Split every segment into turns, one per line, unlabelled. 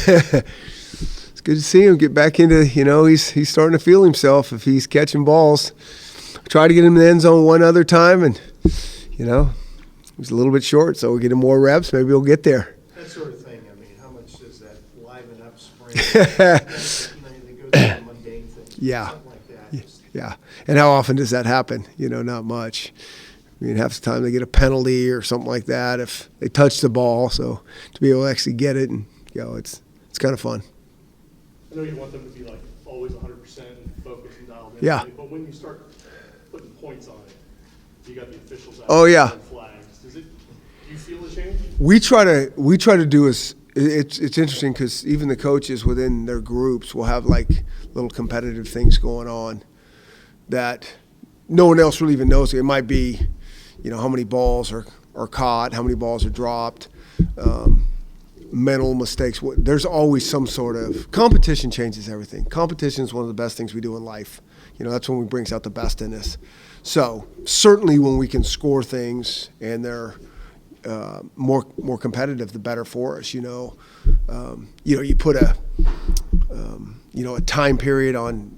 It's good to see him get back into, he's starting to feel himself if he's catching balls. Try to get him in the end zone one other time, and, he's a little bit short, so we'll get him more reps. Maybe he'll get there.
That sort of thing, how much does that liven up spring? They go through the mundane things.
Yeah.
Something like that.
Yeah. And how often does that happen? Not much. Half the time they get a penalty or something like that if they touch the ball. So to be able to actually get it, and it's kind of fun.
I know you want them to be always 100% focused and dialed in.
Yeah.
But when you start putting points on it, you got the officials out.
Oh yeah.
Flags. Do you feel a change?
We try to do it's interesting because even the coaches within their groups will have little competitive things going on that no one else really even knows. It might be, how many balls are caught, how many balls are dropped, mental mistakes. There's always some sort of competition. Changes everything. Competition is one of the best things we do in life. That's when we brings out the best in us. So certainly when we can score things and they're more competitive, the better for us. You put a time period on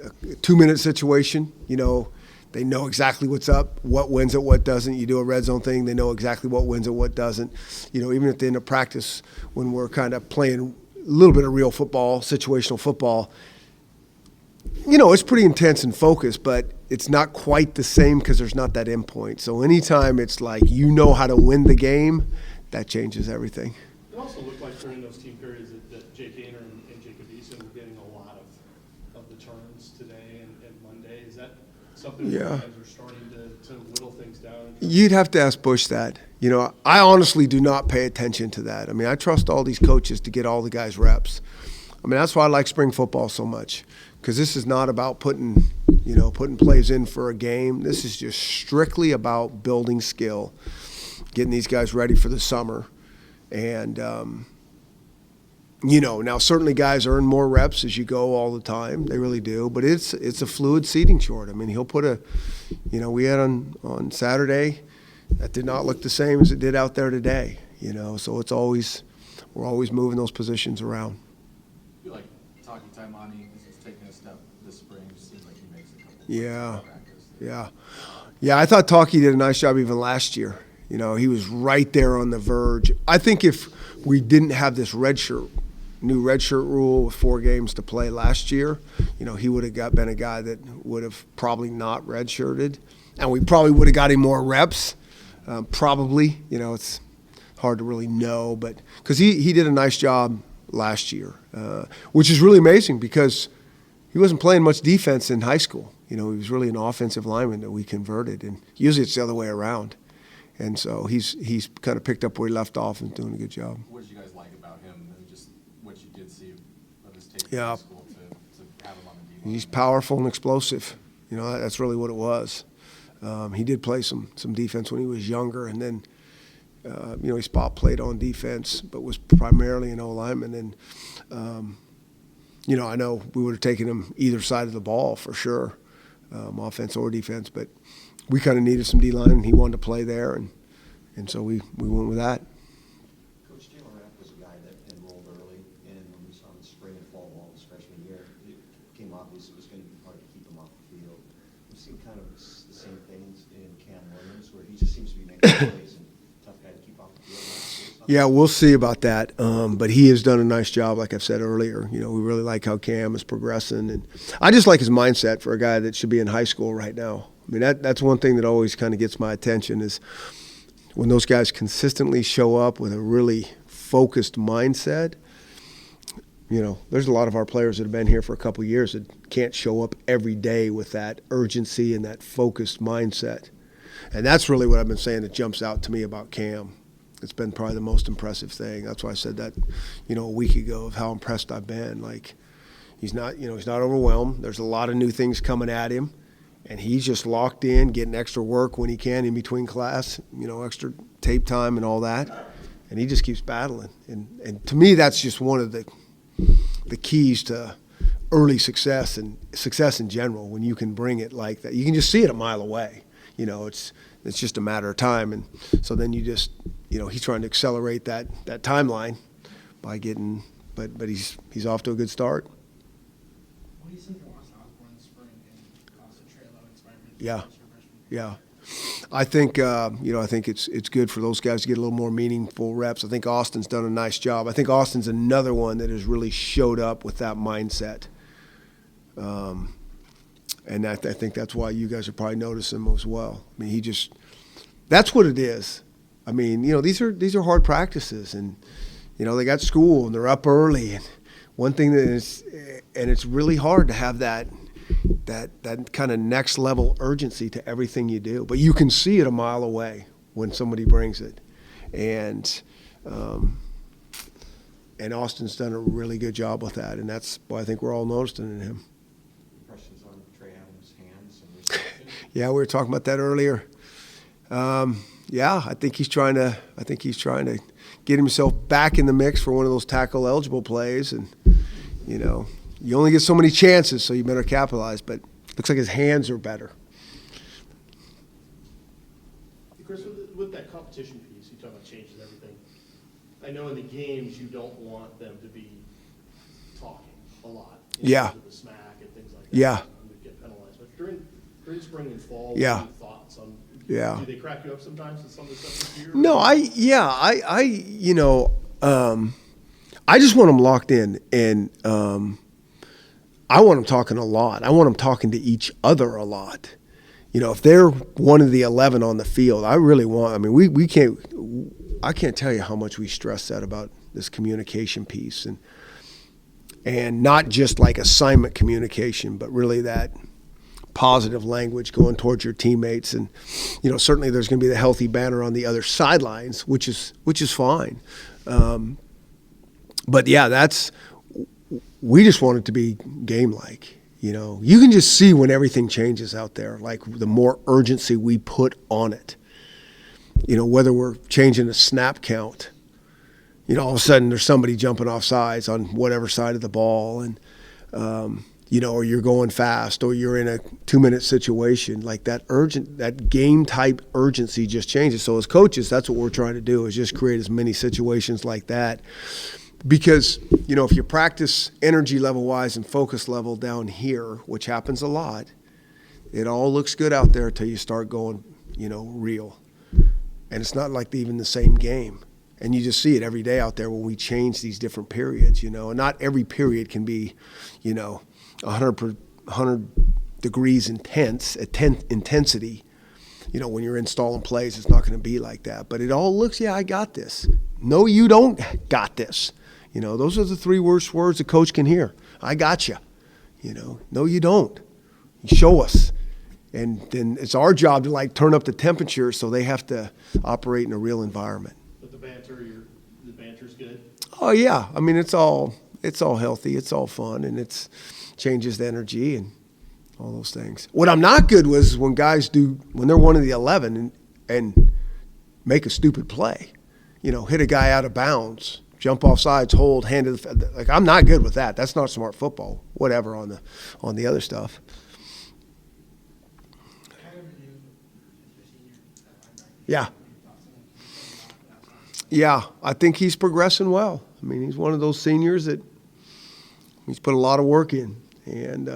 a 2-minute situation. They know exactly what's up, what wins it, what doesn't. You do a red zone thing, they know exactly what wins it, what doesn't. Even at the end of practice, when we're kind of playing a little bit of real football, situational football, it's pretty intense and focused, but it's not quite the same because there's not that end point. So anytime it's how to win the game, that changes everything.
It also looked like during those team periods that Jake Gaynor and Jacob Eason were getting a lot of the turns today and Monday. Is that something you guys are starting to whittle things down?
You'd have to ask Bush that. I honestly do not pay attention to that. I trust all these coaches to get all the guys reps. That's why I like spring football so much, because this is not about putting plays in for a game. This is just strictly about building skill, getting these guys ready for the summer. And, now certainly guys earn more reps as you go all the time. They really do. But it's a fluid seating chart. He'll put we had on Saturday, that did not look the same as it did out there today. So we're always moving those positions around.
I feel like talking Taimani is taking a step this spring. It seems like he makes a couple.
Yeah. I thought Talkie did a nice job even last year. He was right there on the verge. I think if we didn't have this new red shirt rule with 4 games to play last year, he would have been a guy that would have probably not redshirted, and we probably would have got him more reps. Probably, it's hard to really know, but because he did a nice job last year, which is really amazing because he wasn't playing much defense in high school. He was really an offensive lineman that we converted, and usually it's the other way around. And so he's kind of picked up where he left off and doing a good job.
What did you guys like about him, and just what you did see of his tape
Yeah.
in high school to have him on the D-line?
He's powerful and explosive. That's really what it was. He did play some defense when he was younger, and then he spot played on defense, but was primarily an O-lineman. And I know we would have taken him either side of the ball for sure, offense or defense, but we kind of needed some D-line, and he wanted to play there, and so we went with that.
Coach Taylor Rapp was a guy that enrolled early, and when we saw him in spring and fall ball his freshman year, it became obvious it was going to be hard to keep him off the field. We've seen kind of the same things in Cam Williams, where he just seems to be making plays and tough guy to keep off the field.
Yeah, we'll see about that. But he has done a nice job, like I've said earlier. We really like how Cam is progressing, and I just like his mindset for a guy that should be in high school right now. That's one thing that always kind of gets my attention is when those guys consistently show up with a really focused mindset. There's a lot of our players that have been here for a couple of years that can't show up every day with that urgency and that focused mindset. And that's really what I've been saying that jumps out to me about Cam. It's been probably the most impressive thing. That's why I said that, a week ago of how impressed I've been. He's not overwhelmed. There's a lot of new things coming at him. And he's just locked in, getting extra work when he can in between class, extra tape time and all that. And he just keeps battling. And to me, that's just one of the keys to early success and success in general, when you can bring it like that. You can just see it a mile away. It's just a matter of time. And so then you just, he's trying to accelerate that timeline by getting but he's off to a good start.
What do you think of Austin Osborne's spring and also Trey Adams' environment?
Yeah. Yeah. I think I think it's good for those guys to get a little more meaningful reps. I think Austin's done a nice job. I think Austin's another one that has really showed up with that mindset. And I think that's why you guys are probably noticing him as well. I mean, that's what it is. I mean, these are hard practices, and they got school and they're up early, and one thing it's really hard to have that kind of next level urgency to everything you do. But you can see it a mile away when somebody brings it, and Austin's done a really good job with that, and that's why I think we're all noticing in him.
Impressions on Trey Adams' hands
Yeah, we were talking about that earlier. I think he's trying to get himself back in the mix for one of those tackle eligible plays, and you only get so many chances, so you better capitalize. But looks like his hands are better.
Chris, with that competition piece, you talk about changing everything. I know in the games you don't want them to be talking a lot.
Yeah.
Terms of the smack and things like that.
Yeah.
And would get penalized. But during spring and fall,
Yeah.
what are your thoughts on?
Yeah.
Do they crack you up sometimes with some of the stuff this year?
No, I just want them locked in, and I want them talking a lot. I want them talking to each other a lot. If they're one of the 11 on the field, I can't tell you how much we stress that about this communication piece, and not just like assignment communication, but really that positive language going towards your teammates. And certainly there's going to be the healthy banter on the other sidelines, which is fine. But yeah, we just want it to be game-like. You can just see when everything changes out there, like the more urgency we put on it. Whether we're changing a snap count, all of a sudden there's somebody jumping off sides on whatever side of the ball, and or you're going fast, or you're in a 2-minute situation, like that game type urgency just changes. So as coaches, that's what we're trying to do, is just create as many situations like that. Because, if you practice energy level wise and focus level down here, which happens a lot, it all looks good out there until you start going, real. And it's not like even the same game. And you just see it every day out there when we change these different periods, and not every period can be, 100 degrees intensity. When you're installing plays, it's not going to be like that. But it all looks, I got this. No, you don't got this. Those are the 3 worst words a coach can hear. I got you. No, you don't. You show us. And then it's our job to turn up the temperature, so they have to operate in a real environment.
But the banter's good.
Oh yeah, I mean it's all healthy, it's all fun, and it changes the energy and all those things. What I'm not good with is when they're one of the 11 and make a stupid play, hit a guy out of bounds, jump off sides, hold, hand to the I'm not good with that. That's not smart football. Whatever on the other stuff. Yeah. Yeah, I think he's progressing well. I mean, he's one of those seniors that he's put a lot of work in, and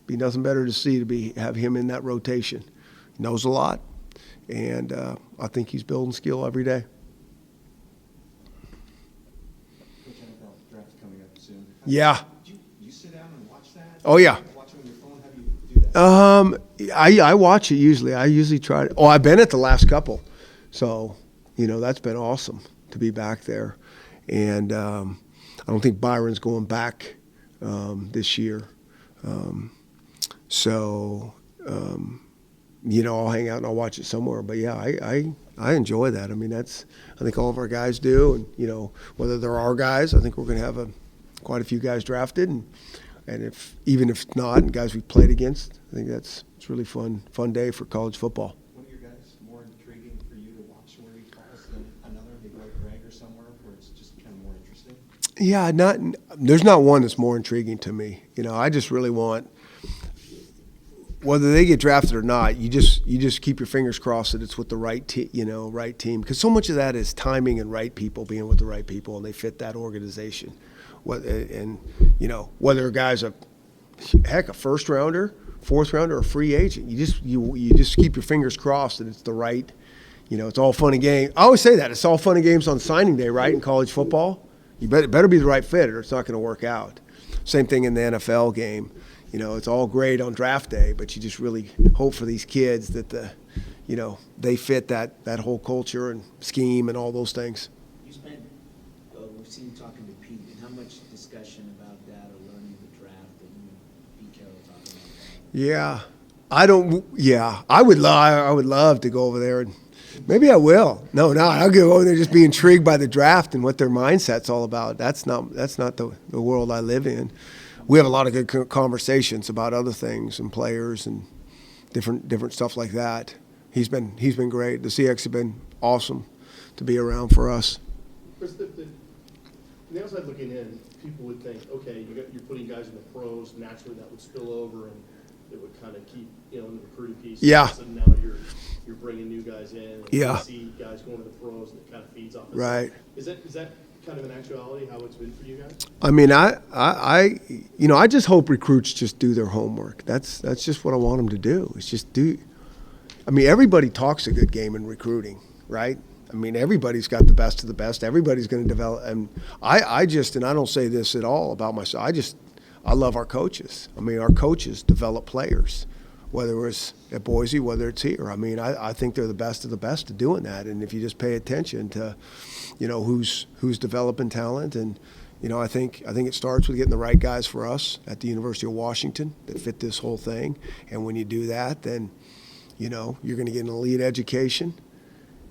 be nothing better to see have him in that rotation. He knows a lot, and I think he's building skill every day.
Coach, NFL draft coming up soon.
Yeah.
Do you sit down and watch that?
Oh yeah.
Watch it on your phone? How do you do that?
I watch it usually. I usually try. I've been at the last couple, so that's been awesome to be back there, and I don't think Byron's going back this year, so I'll hang out and I'll watch it somewhere. But yeah, I enjoy that. I mean, I think all of our guys do, and whether they're our guys, I think we're going to have quite a few guys drafted, and even if not, and guys we've played against, I think it's really fun day for college football.
One of your guys more intriguing for you to watch where he falls than another, maybe like Greg or somewhere, where it's just kind of more interesting?
Yeah, there's not one that's more intriguing to me. I just really want whether they get drafted or not, you just keep your fingers crossed that it's with the right right team, because so much of that is timing and right people being with the right people and they fit that organization. And whether a guy's a first rounder, fourth rounder, or a free agent, you just keep your fingers crossed that it's the right. It's all fun and games. I always say that it's all fun and games on signing day, right? In college football, you better be the right fit, or it's not going to work out. Same thing in the NFL game. It's all great on draft day, but you just really hope for these kids that they fit that whole culture and scheme and all those things.
You spent, we've seen you talking to Pete, and how much discussion about that or learning the draft that you and Pete Carroll talking about that?
Yeah, I would love to go over there, and maybe I will. No, I'll go over there, just be intrigued by the draft and what their mindset's all about. That's not the world I live in. We have a lot of good conversations about other things and players and different stuff like that. He's been great. The CX have been awesome to be around for us.
Chris, from the outside looking in, people would think, okay, you're putting guys in the pros, naturally that would spill over and it would kind of keep, in the recruiting piece.
Yeah.
So now you're bringing new guys in. And
Yeah.
You see guys going to the pros and it kind of feeds off.
Right.
Is that kind of in actuality how it's been for you guys?
I mean, I just hope recruits just do their homework. That's just what I want them to do. It's just do. I mean, everybody talks a good game in recruiting, right? I mean, everybody's got the best of the best. Everybody's going to develop. And I don't say this at all about myself. I love our coaches. I mean, our coaches develop players, whether it's at Boise, whether it's here. I mean, I think they're the best of the best at doing that. And if you just pay attention to, who's developing talent, and I think it starts with getting the right guys for us at the University of Washington that fit this whole thing. And when you do that, then you're going to get an elite education,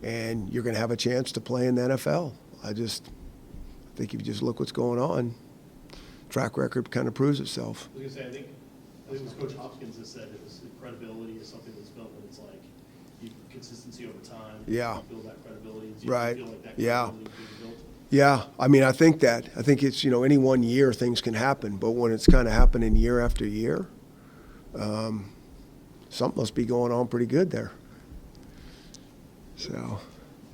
and you're going to have a chance to play in the NFL. I think if you just look what's going on, track record kind of proves itself.
I was going to say, I think it was Coach Hopkins that said credibility is something that's built when it's like consistency over time.
Yeah.
You build that credibility.
Right.
You feel like that
Yeah.
credibility is being built.
Yeah, I mean, I think it's, any one year things can happen, but when it's kind of happening year after year, something must be going on pretty good there. So.